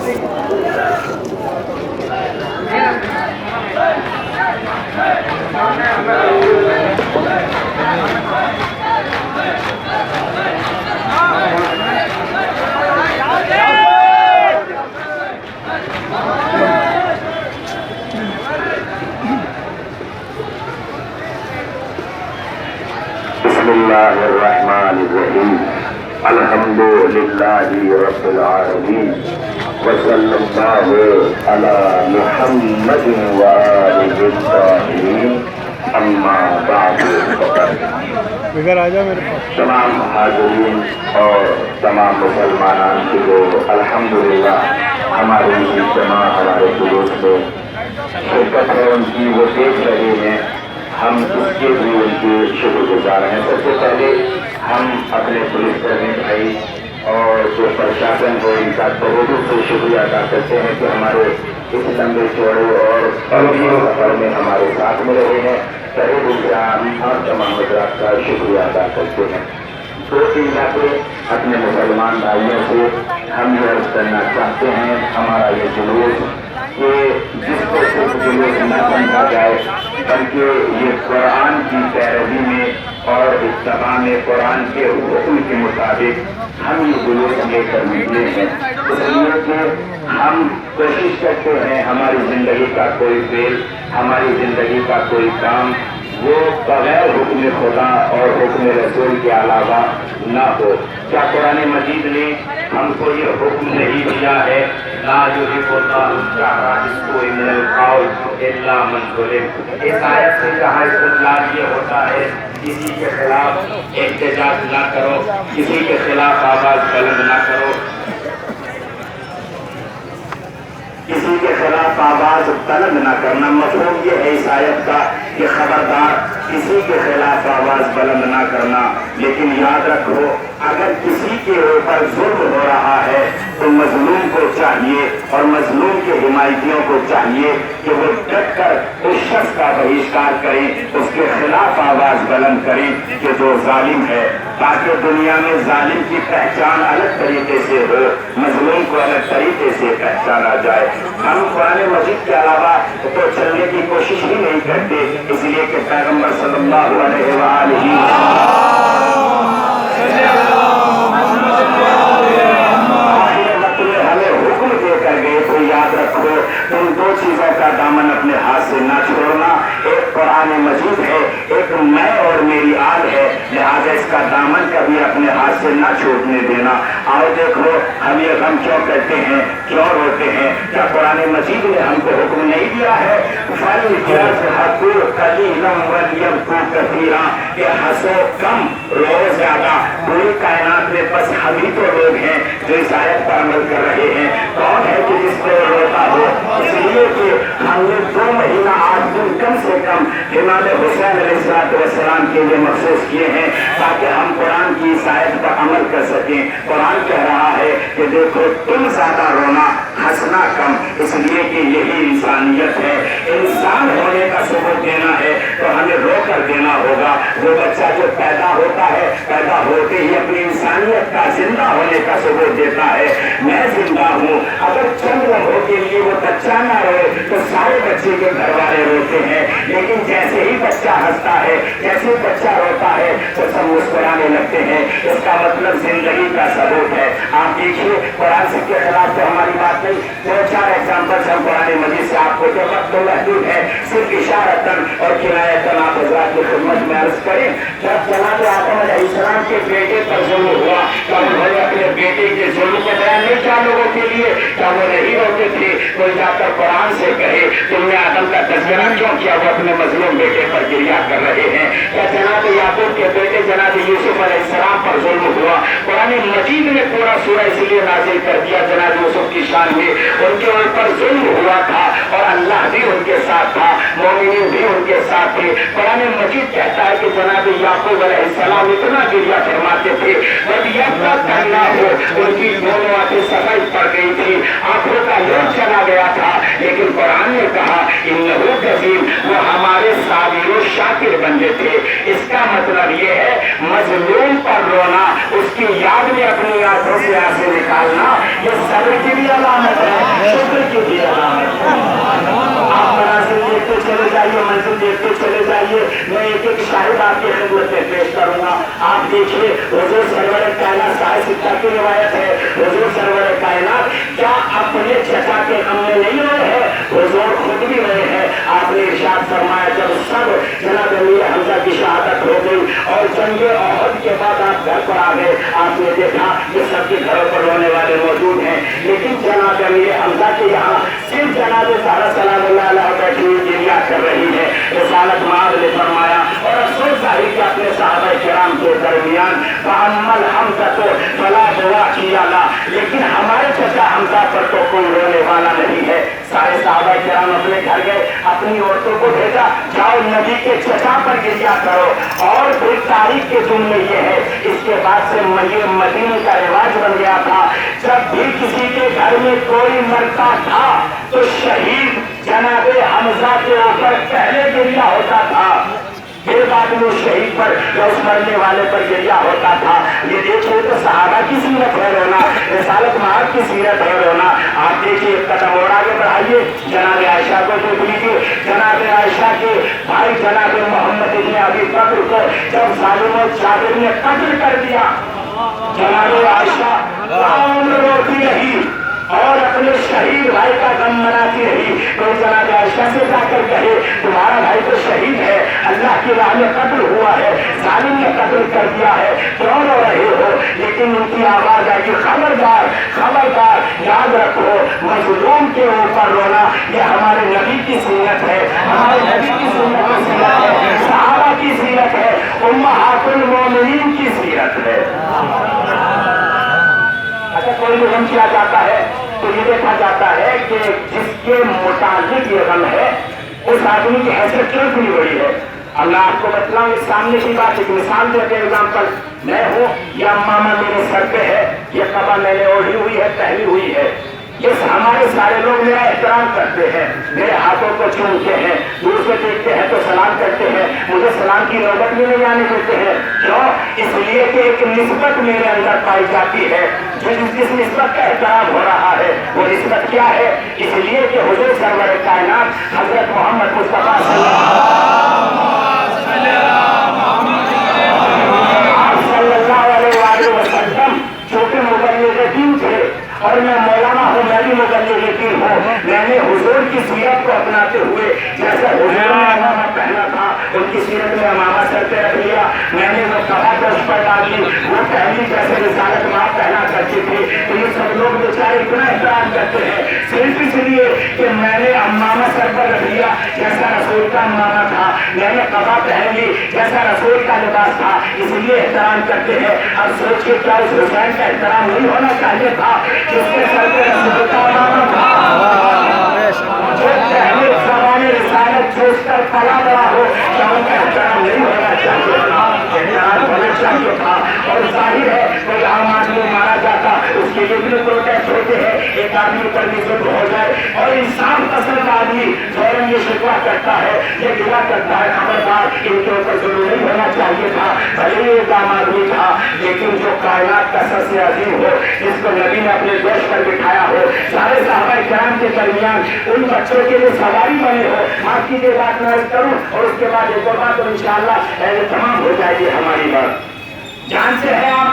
بسم اللہ الرحمن الرحیم الحمد للہ رب العالمین وصلی اللہ علی محمد وآلہ الطاہرین اما بعد تمام حاضرین اور تمام مسلمانان کی جو الحمدللہ ہمارے اجتماع ہمارے جلوس میں شرکت ہے ان کی وہ دیکھ رہے ہیں، ہم اس کے بھی ان کے شکر گزار ہیں۔ سب سے پہلے ہم اپنے پولیس کرمی بھائی اور جو پرشاسن ہو ان کا تہے دل سے شکریہ ادا کرتے ہیں کہ ہمارے اس لمبے چوڑے اور سفر میں ہمارے ساتھ میں رہے ہیں۔ تہے دل سے ہم اور تمام حضرات کا شکریہ ادا کرتے ہیں۔ دو تین باتیں اپنے مسلمان بھائیوں سے ہم یہ عرض کرنا چاہتے ہیں، ہمارا یہ جلوس کہ جس کو صرف جلوس نہ سمجھا جائے بلکہ یہ قرآن کی پیروی میں اور اتباع میں قرآن کے حکم کے مطابق ہم یہ جلوس لے کر نکلے ہیں، اس لیے کہ ہم کوشش کرتے ہیں ہماری زندگی کا کوئی فعل، ہماری زندگی کا کوئی کام وہ بغیر حکم خدا اور حکم رسول کے علاوہ نہ ہو۔ کیا قرآن مجید نے ہم کو یہ حکم نہیں دیا ہے لا یحب اللہ الجہر من القول الا من ظلم؟ اس آیت سے جہاں استدلال یہ ہوتا ہے کسی کے خلاف احتجاج نہ کرو، کسی کے خلاف آواز بلند نہ کرو، کسی کے خلاف آواز بلند نہ کرنا۔ مفہوم یہ ہے اس آیت کا کہ خبردار کسی کے خلاف آواز بلند نہ کرنا، لیکن یاد رکھو اگر کسی کے اوپر ظلم ہو رہا ہے تو مظلوم کو چاہیے اور مظلوم کے حمایتیوں کو چاہیے کہ وہ ڈٹ کر اس شخص کا بہشکار کریں، اس کے خلاف آواز بلند کریں کہ جو ظالم ہے، تاکہ دنیا میں ظالم کی پہچان الگ طریقے سے ہو، مظلوم کو الگ طریقے سے پہچانا جائے۔ ہم قرآن مجید کے علاوہ تو چلنے کی کوشش ہی نہیں کرتے، اس لیے کہ پیغمبر صلی اللہ علیہ وآلہ یاد رکھو تم دو چیزوں کا دامن اپنے ہاتھ سے نہ چھوڑنا، ایک قرآن مجید ہے، ایک میں اور میری آل ہے، لہذا اس کا دامن کبھی اپنے ہاتھ سے نہ چھوٹنے دینا۔ آؤ دیکھو ہم یہ غم کیوں کرتے ہیں، کیوں روتے ہیں؟ کیا قرآن مجید نے ہم کو حکم نہیں دیا ہے کہ ہنسو کم رو زیادہ؟ پوری کائنات میں بس ہم ہی تو لوگ ہیں جو اس آیت پر عمل کر رہے ہیں۔ کون ہے کہ جس کو روتا ہو؟ اس لیے کہ ہم نے 2 مہینہ 8 دن کم سے کم امام حسین علیہ السلام کے لیے مخصوص کیے ہیں تاکہ ہم قرآن کی اس آیت پر عمل کر سکیں۔ قرآن کہہ رہا ہے کہ دیکھو تم زیادہ رونا، ہنسنا کم، اس لیے کہ یہی انسانیت ہے۔ انسان ہونے کا ثبوت دینا ہے تو ہمیں رو کر دینا ہوگا۔ وہ بچہ جو پیدا ہوتا ہے پیدا ہوتے ہی اپنی انسانیت کا زندہ ہونے کا ثبوت دیتا ہے، میں زندہ ہوں۔ اگر چند لمحوں کے لیے وہ بچہ نہ روئے تو سارے بچے کے گھر والے روتے ہیں، لیکن جیسے ہی بچہ ہنستا ہے، جیسے بچہ روتا ہے تو سب مسکرانے لگتے ہیں۔ اس کا مطلب زندگی کا ثبوت ہے۔ آپ دیکھیے قرآن سے کے خلاف تو ہماری بات نہیں، 2-4 ایگزامپلس ہم قرآن مجید سے آپ کو جو وقت تو محدود ہے، صرف اشارتاً اور کنایتاً آپ حضرات کی خدمت میں عرض کریں۔ جب جناب آدم علیہ السلام کے بیٹے پر ظلم ہوا تو انہوں نے اپنے بیٹے کے ظلم کو بیان نہیں کیا لوگوں کے لیے، کیا وہ نہیں روتے تھے؟ کوئی جا کر قرآن سے کہے تم نے آدم کا تذکرہ کیوں کیا؟ وہ اپنے مظلوم بیٹے پر گریہ کر رہے ہیں۔ کیا جناب یعقوب کے بیٹے جناب یوسف علیہ السلام پر ظلم ہوا؟ قرآن مجید نے پورا سورہ اس لیے نازل کر دیا جناب یوسف کی شان میں ان کے اوپر ظلم ہوا تھا اور اللہ بھی ان کے ساتھ تھا، مومنین بھی ان کے ساتھ تھے۔ قرآن مجید کہتا ہے کہ جناب یعقوب علیہ السلام اتنا گریہ فرماتے تھے جب یکا کرنا ہو ان کی دونوں آنکھیں سفید پڑ گئی تھی، آنکھوں کا نور چلا گیا تھا، لیکن قرآن نے کہا انہ کظیم، وہ ہمارے صابر و شاکر بندے تھے۔ اس کا مطلب یہ ہے مظلوم پر رونا، اس کی یاد میں اپنی آنکھوں سے آنسو نکالنا، یہ صبر کی بھی علامت ہے۔ लिए भी अदा आप मनाजिल देखते चले जाइए, मंजिल देखते चले जाइए। मैं एक एक शाहिद आपकी खिदमत में पेश करूंगा। आप देखिए, हुजूर सरवर कायनात साहिब सिक्का की रिवायत है, हुजूर सरवर कायनात क्या अपने चचा के गम में नहीं रोए हैं, हुजूर खुद भी रोए हैं। आपने इरशाद फरमाया, जब सब जनाब अमीर हमजा की शहादत हो गई और जंगे ओहद के बाद आप घर पर आ गए, आपने देखा कि सबके घरों पर रोने वाले मौजूद हैं, लेकिन जनाब अमीर हमजा के यहाँ सिर्फ जनाब ज़हरा सलामुल्लाह अलैहा बैठी हुई गिरिया कर रही है। रिसालत माद ने फरमाया और अफसोस जाहिर कि अपने सहाबा किराम के दरमियान फअम्मल हमजा तो फला दुआ किया ला, लेकिन हमारे चचा हमजा पर तो कोई रोने वाला नहीं है। सारे सहाबा किराम अपने घर गए, अपनी औरतों को भेजा, जाओ नबी के चचा पर गिरिया करो। और फिर तारीख के जुमले ये है, इसके बाद से ये मदीने का रिवाज बन गया था, जब भी किसी के घर में कोई मरता था तो शहीद जनाबे हमजा के ऊपर पहले गिरिया होता था, फिर बाद में शहीद पर या उस मरने वाले पर गिरिया होता था। ये देखिए तो सहाबा की सीरत है रोना, रिसालत माद की सीरत है रोना। आप देखिए, एक कदम और आगे बढ़ाइए, जनाब आयशा को देख लीजिए। जनाब आयशा के भाई जनाब मोहम्मद इब्न अबी बकर को जब जालिम और जाबिर ने कत्ल कर दिया, जनाब आयशा रोती रही और अपने शहीद भाई का गम मनाती रही। तो जनाब आयशा से जाकर कहे, तुम्हारा भाई तो शहीद है, अल्लाह की राह में कत्ल हुआ है, जालिम ने कत्ल कर दिया है, क्यों रो रहे हो? लेकिन उनकी आवाज आई, खबरदार खबरदार, याद रखो मजलूम के ऊपर रोना ये हमारे नबी की सीरत है, हमारे नबी की सुन्नत की सीरत है, सहाबा की सीरत है, उम्महातुल मोमिनीन की सीरत है। अच्छा, कोई भी गम किया जाता है तो ये देखा जाता है कि जिसके मुताबिक ये गम है उस आदमी की हैसियत क्यों इतनी बड़ी है। अब मैं आपको बतलाऊं, इस सामने की बात, एक मिसाल देते हैं। एग्जाम्पल, मैं हूँ, या मामा मेरे सर पे है, ये कबा मैंने ओढ़ी हुई है, पहनी हुई है, ये हमारे सारे लोग मेरा एहतराम करते हैं, मेरे हाथों को चूमते हैं, दूर से देखते हैं तो सलाम करते हैं, मुझे सलाम की नौबत भी नहीं आने देते हैं। क्यों? इसलिए कि एक निस्बत मेरे अंदर पाई जाती है, जिस निस्बत का एहतराम हो रहा है वो निस्बत क्या है? इसलिए कि हुजूर सरवर कायनात हजरत मोहम्मद मुस्तफा सल्लल्लाहु अलैहि वसल्लम छोटे मुबल्लिग़ दीन थे और मैं मौलाना हूँ, मैं भी मुबल्लिग़ दीन हूँ। मैंने हुजूर की सीरत को अपनाते हुए, जैसे हुजूर ने अमामा पहना था, उनकी सीरत में अमामा सर पे रख लिया, मैंने वो कपड़ा उस पर डाल ली, वो पहली जैसे रिसालत माँ पहना करती थी। तो ये सब लोग बेचारे इतना एहतराम करते हैं सिर्फ इसलिए कि मैंने अमामा सर पर रख लिया जैसा रसूल का अमामा था, मैंने कपड़ा पहन ली जैसा रसूल का लिबास था, इसलिए एहतराम करते हैं। अब सोच के क्या उस हुसैन का एहतराम नहीं होना चाहिए था जिसके सर पे रसूल का अमामा था, जो पहले ज़माने रिसालत सोचकर पला बड़ा हो, क्या उनका एहतराम नहीं होना चाहिए था? एहतराम होना चाहिए था। और जाहिर है कोई आम आदमी मारा जाता, उसके लिए भी प्रोटेस्ट होते हैं, एक आदमी पर भी जुल्म हो जाए और इंसान पसंद आदमी फौरन ये शिकवा करता है, ये गिला करता है, खबरदार इनके ऊपर जुल्म नहीं होना चाहिए था, भले ही एक आम आदमी था, लेकिन जो कायनात का सबसे अजीम हो, जिसको नबी ने अपने दोस्त पर बिठाया हो, सारे सहाबा किराम के दरमियान उन बच्चों के लिए सवारी बने हो। माफ कीजिए बात मैं करूं और उसके बाद एक और बात और इंशाअल्लाह तमाम हो जाएगी हमारी बात। जानते हैं आप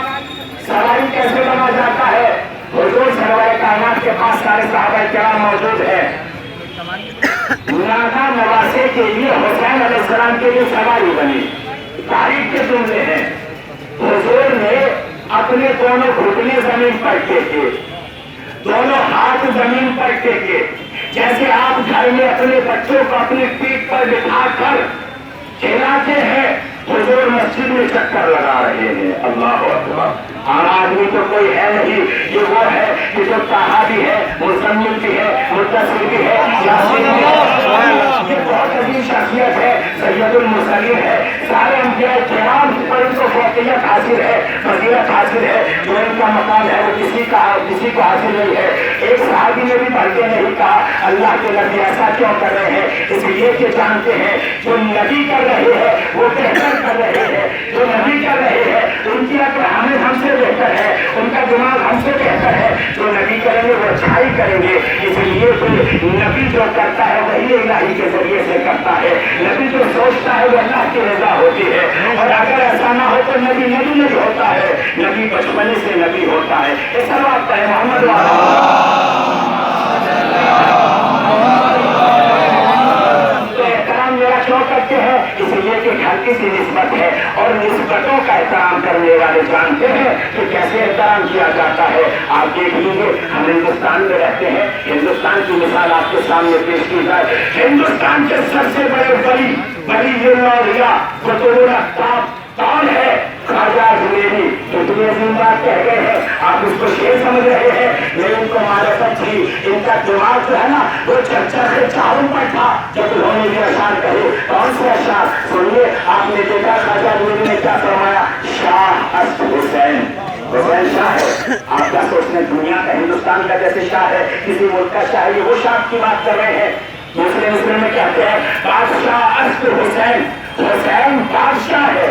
सवारी कैसे बना जाता है? हुजूर सरवर कायनात के पास सारे सहाबा किराम मौजूद है, नागा नवासे के लिए हुसैन अलैहिस्सलाम के लिए सवारी बनी। तारीख के जुमले हैं, हुजूर ने अपने दोनों घुटने जमीन पर टेके, दोनों हाथ जमीन पर टेके, जैसे आप घर में अपने बच्चों को अपनी पीठ पर बिठाकर खिलाते हैं, हुजूर मस्जिद में चक्कर लगा रहे हैं। अल्लाह अकबर। आम आदमी तो कोई है नहीं, ये वो है कि जो कहा भी है, मुसम्मिल भी है, मुद्दसिर भी है, यासीन भी है, ये बहुत अजीब शख्सियत है, सैयदुल मुरसलीन है, सारे अंबिया किराम पर इनको फौकियत हासिल है, फजीलत हासिल है, जो इनका मकाम है वो किसी को हासिल नहीं है। एक साहब बुखारी ने भी पढ़ के नहीं कहा अल्लाह के नबी ऐसा क्यों कर रहे हैं, इसलिए कि जानते हैं जो नबी कर रहे हैं वो बेहतर कर रहे हैं, जो नबी कर रहे हैं उनकी हमें हमसे बेहतर है, उनका दिमाग हमसे बेहतर है, जो नबी करेंगे वो अच्छाई करेंगे। इसलिए कि नबी जो करता है वही इलाही के जरिए से करता है, नबी जो सोचता है वो अल्लाह की रजा होती है। और अगर ऐसा ना हो तो नबी नबी नहीं होता है, नबी बचपन से नबी होता है। ये सब आप कहें मोहम्मद क्यों करते हैं, इसलिए कि घर की सी निस्बत है और निस्बतों का एहतराम करने वाले जानते हैं कि कैसे एहतराम किया जाता है। आप देख लीजिए हम हिंदुस्तान में रहते हैं, हिंदुस्तान की मिसाल आपके सामने पेश की जाए। हिंदुस्तान के सबसे बड़े बली कौन है? ख्वाजा जुनैदी। कितनी अजीम बात कह गए हैं, आप उसको शेर समझ रहे हैं, लेकिन इनको मारफत थी, इनका दिमाग जो है ना वो चर्चा से चारों पर था। जब उन्होंने भी अशार कहे, कौन से अशार सुनिए, आपने देखा ख्वाजा जुनैदी ने क्या फरमाया, शाह अस्त हुसैन, हुसैन शाह है। आप क्या सोचते हैं दुनिया का हिंदुस्तान का जैसे शाह है, किसी मुल्क का शाह है, वो शाह की बात कर रहे हैं। दूसरे मिसरे में कहते हैं बादशाह अस्त हुसैन, हुसैन बादशाह है।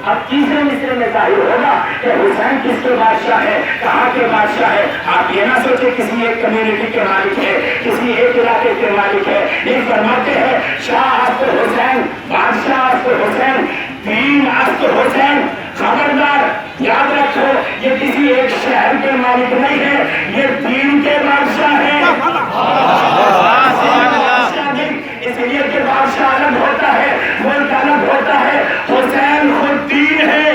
अब तीसरे मिसरे में जाहिर होगा कि हुसैन किसके बादशाह है, कहाँ के बादशाह है। आप ये ना सोचे किसी एक कम्युनिटी के मालिक है, किसी एक इलाके के मालिक है। ये फरमाते हैं शाह अस्त हुसैन, बादशाह अस्त हुसैन, दीन अस्त हुसैन। खबरदार याद रखो, ये किसी एक शहर के मालिक नहीं है, ये दीन के बादशाह है। इसलिए कि बादशाह अलग होता है, मुल्क अलग होता है, हुसैन खुद दीन है।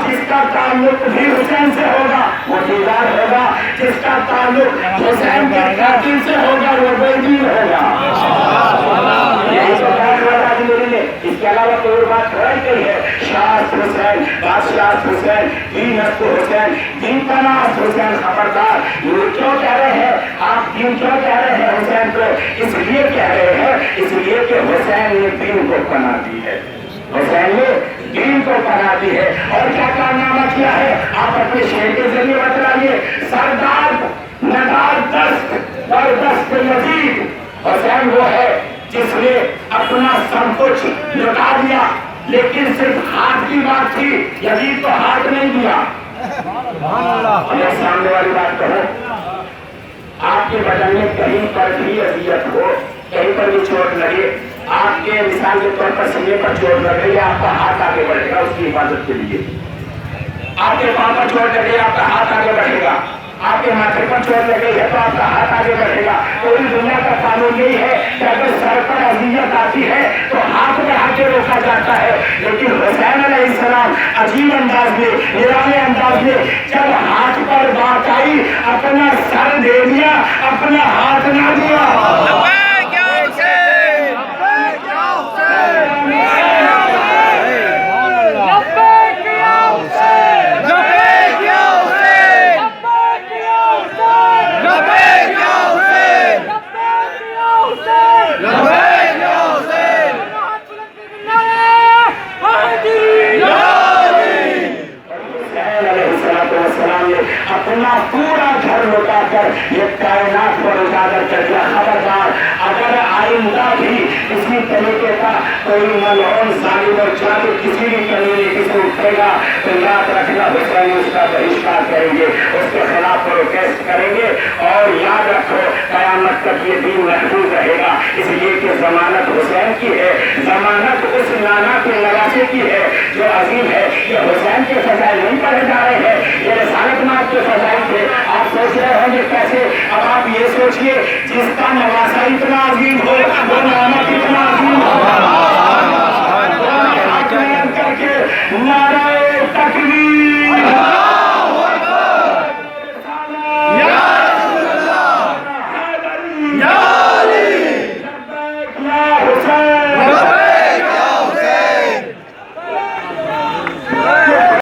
जिसका ताल्लुक भी हुसैन से होगा वो दीदार होगा, जिसका ताल्लुक हुसैन के कातिल से होगा वो बेदीन होगा। यही तो ने इसके अलावा कोई बात थोड़ी कही है। शाह हुसैन, बादशाह हुसैन, दीन हुसैन, दीन का नाम हुसैन। खबरदार क्यों कह रहे हैं आप, दीन क्यों कह रहे हैं हुसैन को? इसलिए कह रहे हैं इसलिए कि हुसैन ने दीन को बना दी है, हुसैन ने दीन को बना दी है। और क्या कारनामा किया है आप अपने शेर के जरिए बतलाइए। सरदार नदार दस्त और दस्त यजीद, हुसैन वो है जिसने अपना सब कुछ लुटा दिया, लेकिन सिर्फ हाथ की बात थी, यजीद तो हाथ नहीं दिया। सामने वाली बात कहो, आपके बदन में कहीं पर भी अजियत हो, कहीं पर भी चोट लगे, आपके मिसाल के तौर पर सीने पर चोट लग रही है, आपका हाथ आगे बढ़ेगा उसकी हिफाजत के लिए। आपके पांव पर चोट लगे, आपका हाथ आगे बढ़ेगा। आपके माथे पर चोट लगे है तो आपका हाथ आगे बढ़ेगा। पूरी दुनिया का कानून यही है कि अगर सर पर अजियत आती है तो हाथ बढ़ा के रोका जाता है। लेकिन हुसैन अलैहिस्सलाम अजीब अंदाज में, निराले अंदाज में जब हाथ पर बात आई, अपना सर दे दिया, अपना हाथ ना दिया। अपना पूरा घर लुटा कर ये कायनात पर उजागर कर दिया। खबरदार अगर आइंदा भी इसी तरीके का कोई मलऊन जालिम और जालिम किसी भी कम्युनिटी से उठेगा तो याद रखना हुसैन उसका बहिष्कार करेंगे, उसके खिलाफ प्रोटेस्ट करेंगे। और याद रखो कयामत तक ये दीन महफूज रहेगा। इसलिए कि जमानत हुसैन की है, जमानत उस नाना के नवासे की है जो अजीम है। ये हुसैन के फजाइल नहीं पढ़े जा रहे हैं, ये रिसालत नाम के फजाइल थे। आप सोच रहे होंगे कैसे, अब आप ये सोचिए जिसका नवासा इतना अजीम हो वो नाना